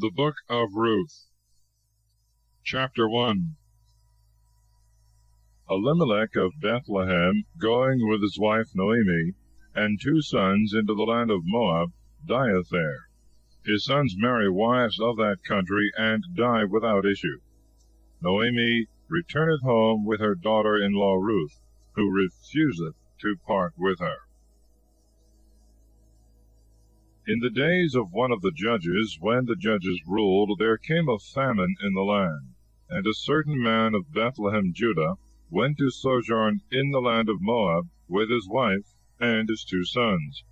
The Book of Ruth. Chapter 1. Elimelech of Bethlehem, going with his wife Noemi, and 2 sons into the land of Moab, dieth there. His sons marry wives of that country, and die without issue. Noemi returneth home with her daughter-in-law Ruth, who refuseth to part with her. In the days of one of the judges, when the judges ruled, there came a famine in the land, and a certain man of Bethlehem, Judah, went to sojourn in the land of Moab with his wife and his 2 sons.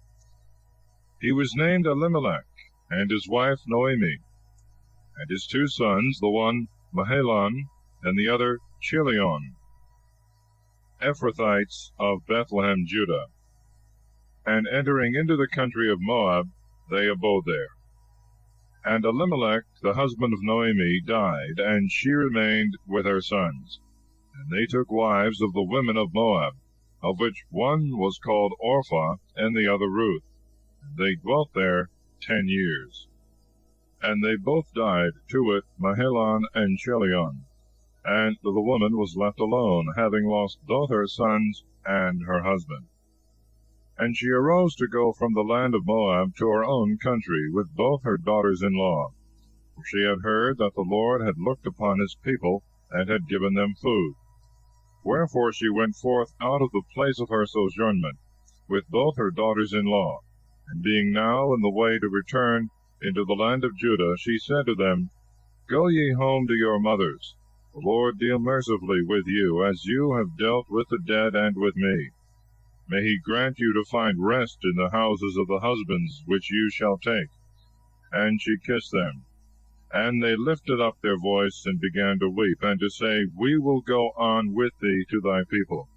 He was named Elimelech, and his wife Noemi, and his 2 sons, the one Mahlon, and the other Chilion, Ephrathites of Bethlehem, Judah. And entering into the country of Moab, they abode there. And Elimelech, the husband of Noemi, died, and she remained with her sons. And they took wives of the women of Moab, of which one was called Orpah, and the other Ruth. And they dwelt there 10 years. And they both died, to wit, Mahlon and Chilion. And the woman was left alone, having lost both her sons and her husband. And she arose to go from the land of Moab to her own country, with both her daughters-in-law. For she had heard that the Lord had looked upon his people, and had given them food. Wherefore she went forth out of the place of her sojournment, with both her daughters-in-law. And being now in the way to return into the land of Judah, she said to them, Go ye home to your mothers. The Lord deal mercifully with you, as you have dealt with the dead and with me. May he grant you to find rest in the houses of the husbands which you shall take. And she kissed them. And they lifted up their voice, and began to weep, and to say, We will go on with thee to thy people.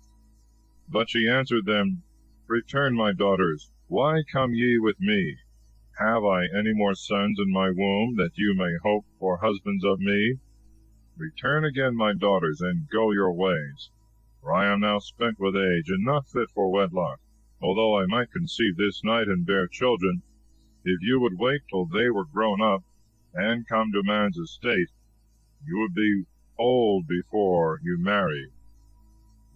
But she answered them, Return, my daughters, why come ye with me? Have I any more sons in my womb, that you may hope for husbands of me? Return again, my daughters, and go your ways. For I am now spent with age, and not fit for wedlock, although I might conceive this night and bear children. If you would wait till they were grown up, and come to man's estate, you would be old before you marry.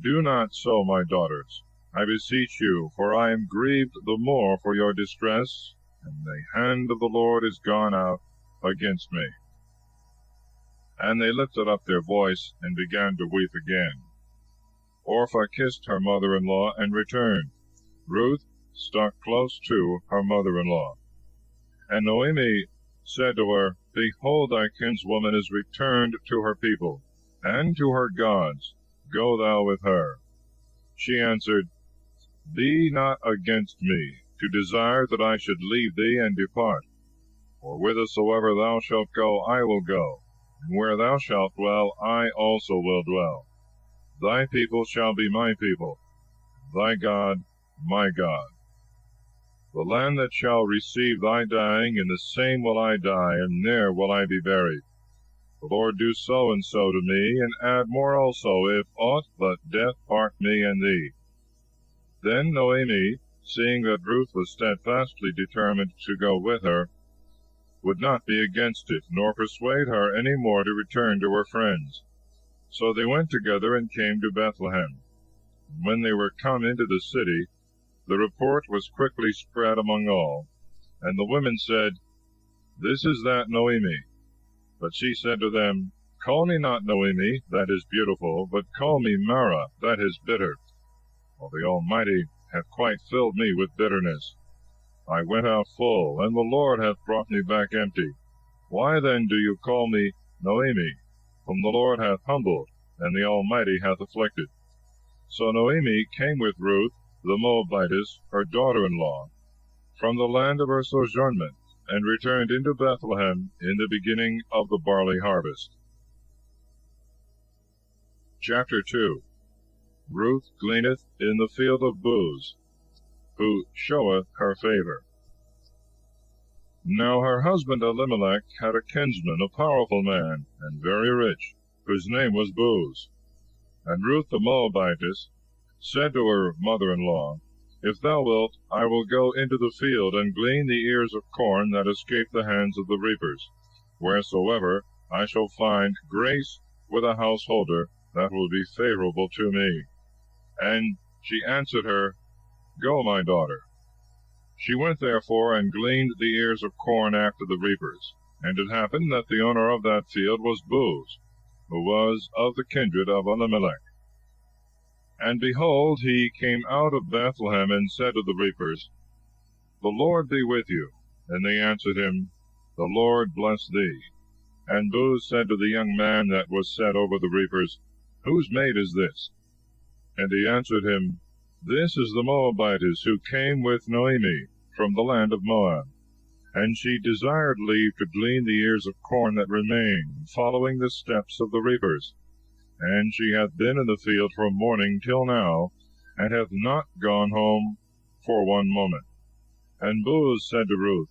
Do not so, my daughters, I beseech you, for I am grieved the more for your distress, and the hand of the Lord is gone out against me. And they lifted up their voice, and began to weep again. Orpah kissed her mother-in-law, and returned. Ruth stuck close to her mother-in-law. And Noemi said to her, Behold, thy kinswoman is returned to her people, and to her gods. Go thou with her. She answered, Be not against me, to desire that I should leave thee and depart. For whithersoever thou shalt go, I will go, and where thou shalt dwell, I also will dwell. Thy people shall be my people, thy God my God. The land that shall receive thy dying, in the same will I die, and there will I be buried. The Lord do so and so to me, and add more also, if aught but death part me and thee. Then Noemi, seeing that Ruth was steadfastly determined to go with her, would not be against it, nor persuade her any more to return to her friends. So they went together and came to Bethlehem. And when they were come into the city, the report was quickly spread among all. And the women said, This is that Noemi. But she said to them, Call me not Noemi, that is beautiful, but call me Mara, that is bitter. For the Almighty hath quite filled me with bitterness. I went out full, and the Lord hath brought me back empty. Why then do you call me Noemi, whom the Lord hath humbled, and the Almighty hath afflicted? So Noemi came with Ruth, the Moabitess, her daughter-in-law, from the land of her sojournment, and returned into Bethlehem in the beginning of the barley harvest. Chapter 2. Ruth gleaneth in the field of Boaz, who showeth her favor. Now her husband Elimelech had a kinsman, a powerful man, and very rich, whose name was Boaz. And Ruth the Moabitess said to her mother-in-law, If thou wilt, I will go into the field, and glean the ears of corn that escape the hands of the reapers. wheresoever I shall find grace with a householder that will be favorable to me. And she answered her, Go, my daughter. She went therefore and gleaned the ears of corn after the reapers. And it happened that the owner of that field was Boaz, who was of the kindred of Elimelech. And behold, he came out of Bethlehem, and said to the reapers, The Lord be with you. And they answered him, The Lord bless thee. And Boaz said to the young man that was set over the reapers, Whose maid is this? And he answered him, This is the Moabitess, who came with Noemi from the land of Moab. And she desired leave to glean the ears of corn that remained, following the steps of the reapers. And she hath been in the field from morning till now, and hath not gone home for one moment. And Boaz said to Ruth,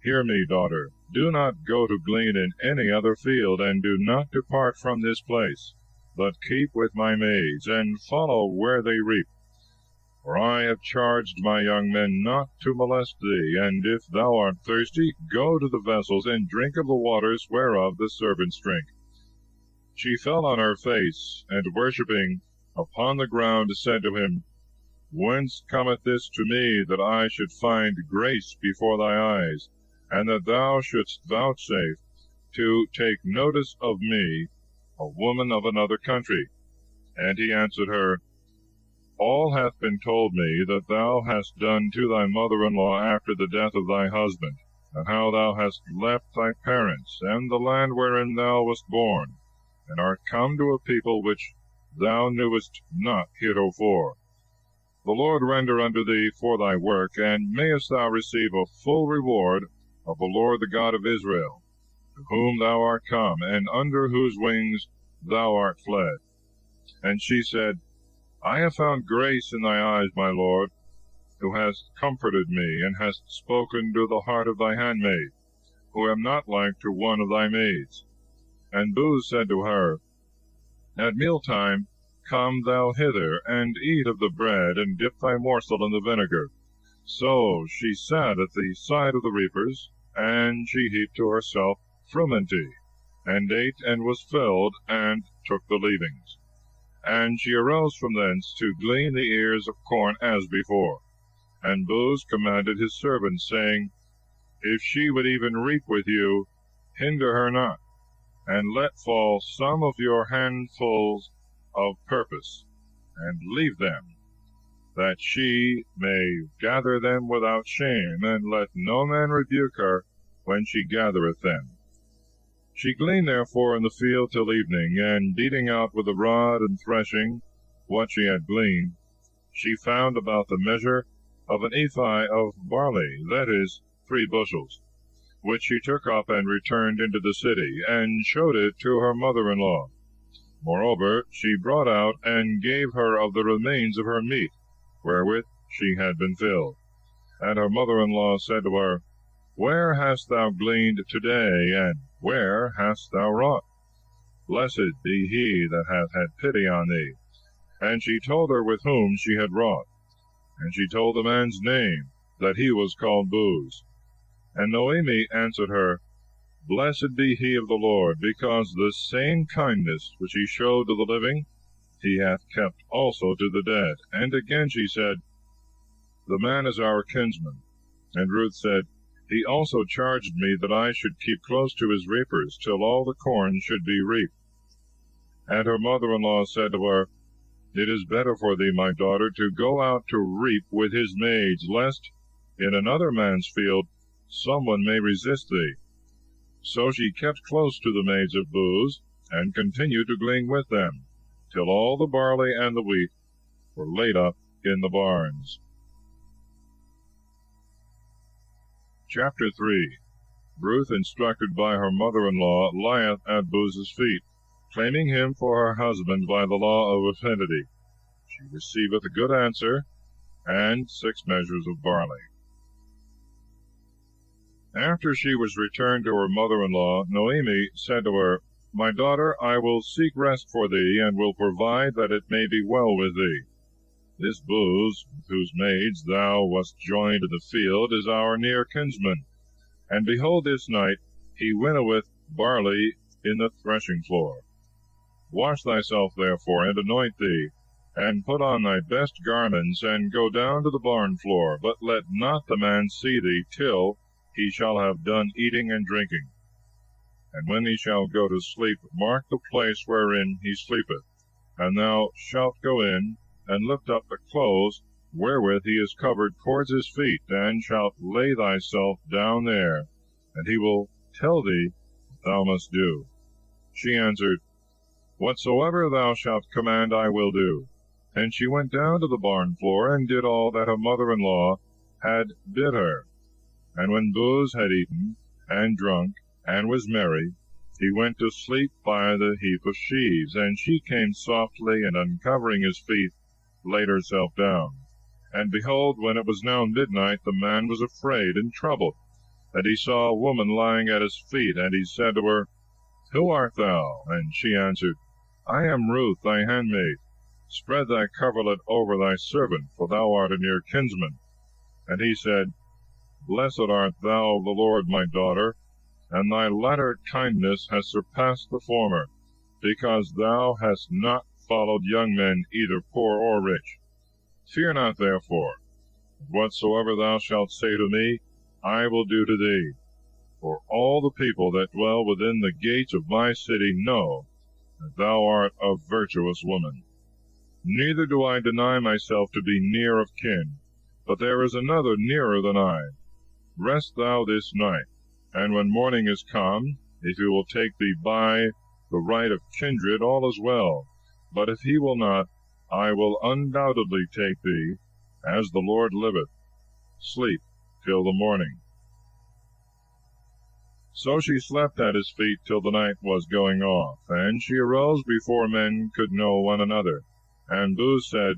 Hear me, daughter, do not go to glean in any other field, and do not depart from this place, but keep with my maids, and follow where they reap. For I have charged my young men not to molest thee, and if thou art thirsty, go to the vessels, and drink of the waters whereof the servants drink. She fell on her face, and worshipping upon the ground said to him, Whence cometh this to me, that I should find grace before thy eyes, and that thou shouldst vouchsafe to take notice of me, a woman of another country? And he answered her, All hath been told me that thou hast done to thy mother-in-law after the death of thy husband, and how thou hast left thy parents, and the land wherein thou wast born, and art come to a people which thou knewest not heretofore. The Lord render unto thee for thy work, and mayest thou receive a full reward of the Lord the God of Israel, to whom thou art come, and under whose wings thou art fled. And she said, I have found grace in thy eyes, my Lord, who hast comforted me, and hast spoken to the heart of thy handmaid, who am not like to one of thy maids. And Boaz said to her, At mealtime come thou hither, and eat of the bread, and dip thy morsel in the vinegar. So she sat at the side of the reapers, and she heaped to herself frumenty, and ate, and was filled, and took the leavings. And she arose from thence to glean the ears of corn as before. And Boaz commanded his servants, saying, If she would even reap with you, hinder her not, and let fall some of your handfuls of purpose, and leave them, that she may gather them without shame, and let no man rebuke her when she gathereth them. She gleaned therefore in the field till evening, and beating out with a rod and threshing what she had gleaned, she found about the measure of an ephah of barley, that is, 3 bushels, which she took up and returned into the city, and showed it to her mother-in-law. Moreover, she brought out and gave her of the remains of her meat, wherewith she had been filled. And her mother-in-law said to her, Where hast thou gleaned today, and where hast thou wrought? Blessed be he that hath had pity on thee. And she told her with whom she had wrought. And she told the man's name, that he was called Boaz. And Noemi answered her, Blessed be he of the Lord, because the same kindness which he showed to the living, he hath kept also to the dead. And again she said, The man is our kinsman. And Ruth said, He also charged me that I should keep close to his reapers, till all the corn should be reaped. And her mother-in-law said to her, It is better for thee, my daughter, to go out to reap with his maids, lest in another man's field someone may resist thee. So she kept close to the maids of Boaz, and continued to glean with them, till all the barley and the wheat were laid up in the barns. Chapter 3. Ruth, instructed by her mother-in-law, lieth at Boaz's feet, claiming him for her husband by the law of affinity. She receiveth a good answer, and 6 measures of barley. After she was returned to her mother-in-law, Noemi said to her, My daughter, I will seek rest for thee, and will provide that it may be well with thee. This Boaz, with whose maids thou wast joined in the field, is our near kinsman. And behold, this night he winnoweth barley in the threshing floor. Wash thyself therefore, and anoint thee, and put on thy best garments, and go down to the barn floor, but let not the man see thee till he shall have done eating and drinking. And when he shall go to sleep, mark the place wherein he sleepeth, and thou shalt go in, and lift up the clothes wherewith he is covered towards his feet, and shalt lay thyself down there, and he will tell thee what thou must do. She answered, Whatsoever thou shalt command I will do. And she went down to the barn floor, and did all that her mother-in-law had bid her. And when Boaz had eaten, and drunk, and was merry, he went to sleep by the heap of sheaves. And she came softly, and uncovering his feet, laid herself down. And behold, when it was now midnight, the man was afraid and troubled. And he saw a woman lying at his feet, and he said to her, Who art thou? And she answered, I am Ruth, thy handmaid. Spread thy coverlet over thy servant, for thou art a near kinsman. And he said, Blessed art thou of the Lord, my daughter, and thy latter kindness has surpassed the former, because thou hast not followed young men, either poor or rich. Fear not therefore, whatsoever thou shalt say to me, I will do to thee. For all the people that dwell within the gates of my city know that thou art a virtuous woman. Neither do I deny myself to be near of kin, but there is another nearer than I. Rest thou this night, and when morning is come, if he will take thee by the right of kindred, all is well. But if he will not, I will undoubtedly take thee, as the Lord liveth. Sleep till the morning. So she slept at his feet till the night was going off, and she arose before men could know one another. And Boaz said,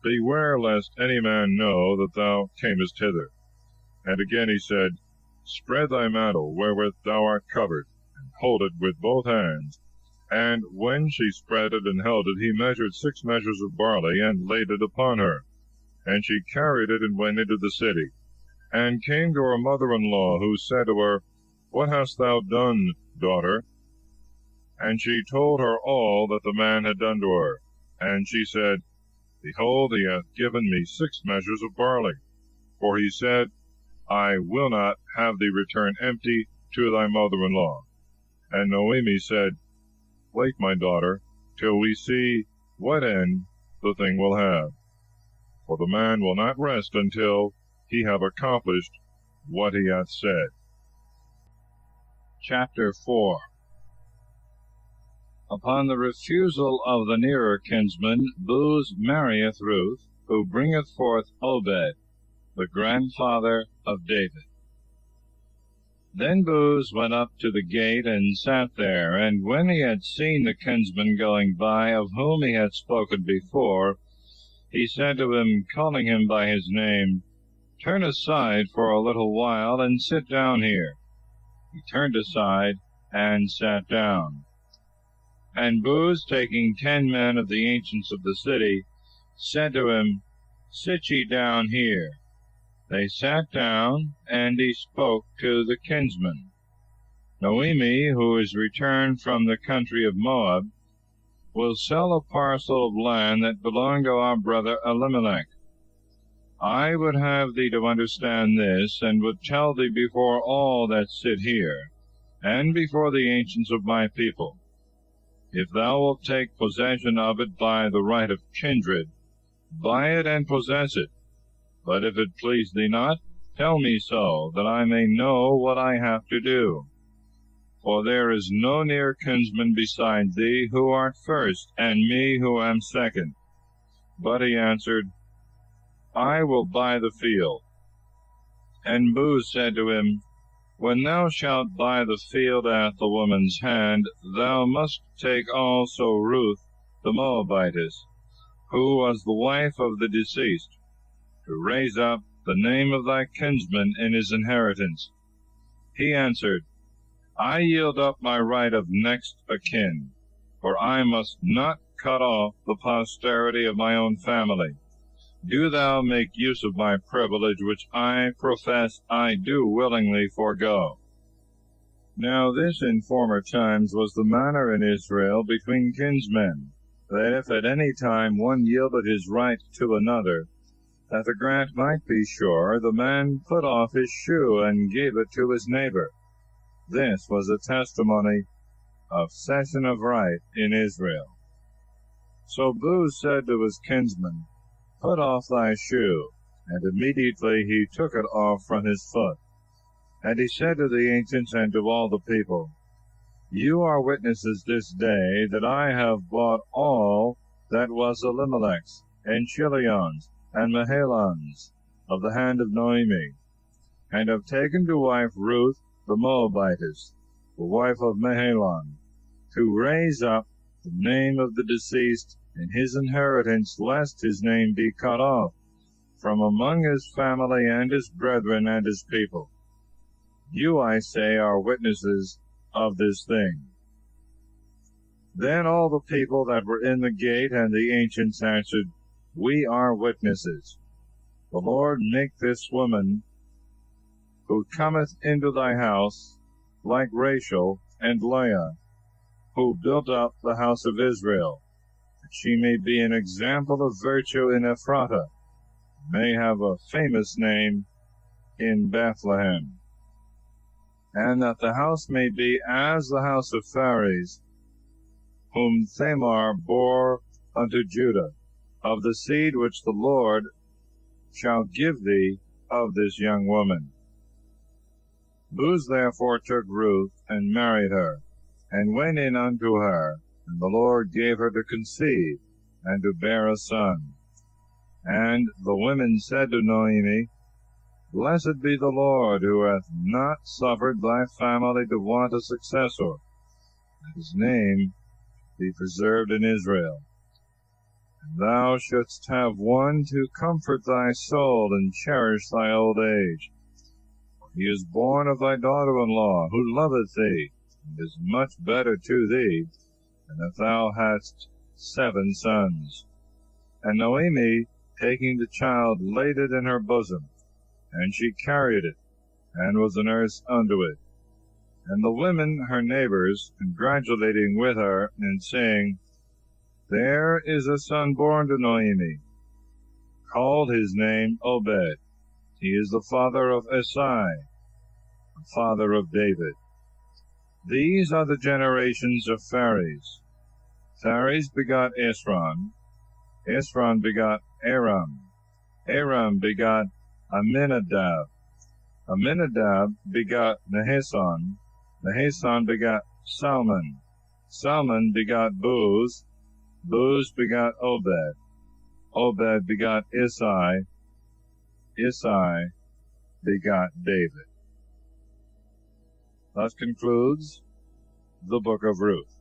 Beware lest any man know that thou camest hither. And again he said, Spread thy mantle wherewith thou art covered, and hold it with both hands. And when she spread it and held it, he measured 6 measures of barley, and laid it upon her. And she carried it, and went into the city, and came to her mother-in-law, who said to her, What hast thou done, daughter? And she told her all that the man had done to her. And she said, Behold, he hath given me 6 measures of barley. For he said, I will not have thee return empty to thy mother-in-law. And Naomi said, Wait, my daughter, till we see what end the thing will have. For the man will not rest until he have accomplished what he hath said. Chapter 4. Upon the refusal of the nearer kinsman, Boaz marrieth Ruth, who bringeth forth Obed, the grandfather of David. Then Boaz went up to the gate, and sat there. And when he had seen the kinsman going by, of whom he had spoken before, he said to him, calling him by his name, Turn aside for a little while, and sit down here. He turned aside, and sat down. And Boaz, taking 10 men of the ancients of the city, said to him, Sit ye down here. They sat down, and he spoke to the kinsman. Naomi, who is returned from the country of Moab, will sell a parcel of land that belonged to our brother Elimelech. I would have thee to understand this, and would tell thee before all that sit here, and before the ancients of my people. If thou wilt take possession of it by the right of kindred, buy it and possess it. But if it please thee not, tell me so, that I may know what I have to do. For there is no near kinsman beside thee, who art first, and me who am second. But he answered, I will buy the field. And Boaz said to him, When thou shalt buy the field at the woman's hand, thou must take also Ruth the Moabitess, who was the wife of the deceased, to raise up the name of thy kinsman in his inheritance. He answered, I yield up my right of next of kin, for I must not cut off the posterity of my own family. Do thou make use of my privilege, which I profess I do willingly forego. Now this in former times was the manner in Israel between kinsmen, that if at any time one yielded his right to another, that the grant might be sure, the man put off his shoe and gave it to his neighbor. This was a testimony of cession of right in Israel. So Booz said to his kinsman, Put off thy shoe. And immediately he took it off from his foot. And he said to the ancients and to all the people, You are witnesses this day that I have bought all that was Elimelech's, and Chilion's, and Mahlon's, of the hand of Noemi, and have taken to wife Ruth the Moabitess, the wife of Mahlon, to raise up the name of the deceased in his inheritance, lest his name be cut off from among his family and his brethren and his people. You, I say, are witnesses of this thing. Then all the people that were in the gate and the ancients answered, We are witnesses. The Lord make this woman who cometh into thy house like Rachel and Leah, who built up the house of Israel, that she may be an example of virtue in Ephratah, may have a famous name in Bethlehem, and that the house may be as the house of Phares, whom Thamar bore unto Judah, of the seed which the Lord shall give thee of this young woman. Booz therefore took Ruth, and married her, and went in unto her, and the Lord gave her to conceive, and to bear a son. And the women said to Noemi, Blessed be the Lord, who hath not suffered thy family to want a successor, that his name be preserved in Israel. And thou shouldst have one to comfort thy soul and cherish thy old age. For he is born of thy daughter-in-law, who loveth thee, and is much better to thee than if thou hadst 7 sons. And Noemi, taking the child, laid it in her bosom, and she carried it, and was a nurse unto it. And the women, her neighbors, congratulating with her, and saying, There is a son born to Noemi, called his name Obed. He is the father of Esai, the father of David. These are the generations of Phares. Phares begot Esron. Esron begot Aram. Aram begot Aminadab. Aminadab begot Nahasson. Nahasson begot Salmon. Salmon begot Booz. Booz begot Obed. Obed begot Isai. Isai begot David. Thus concludes the book of Ruth.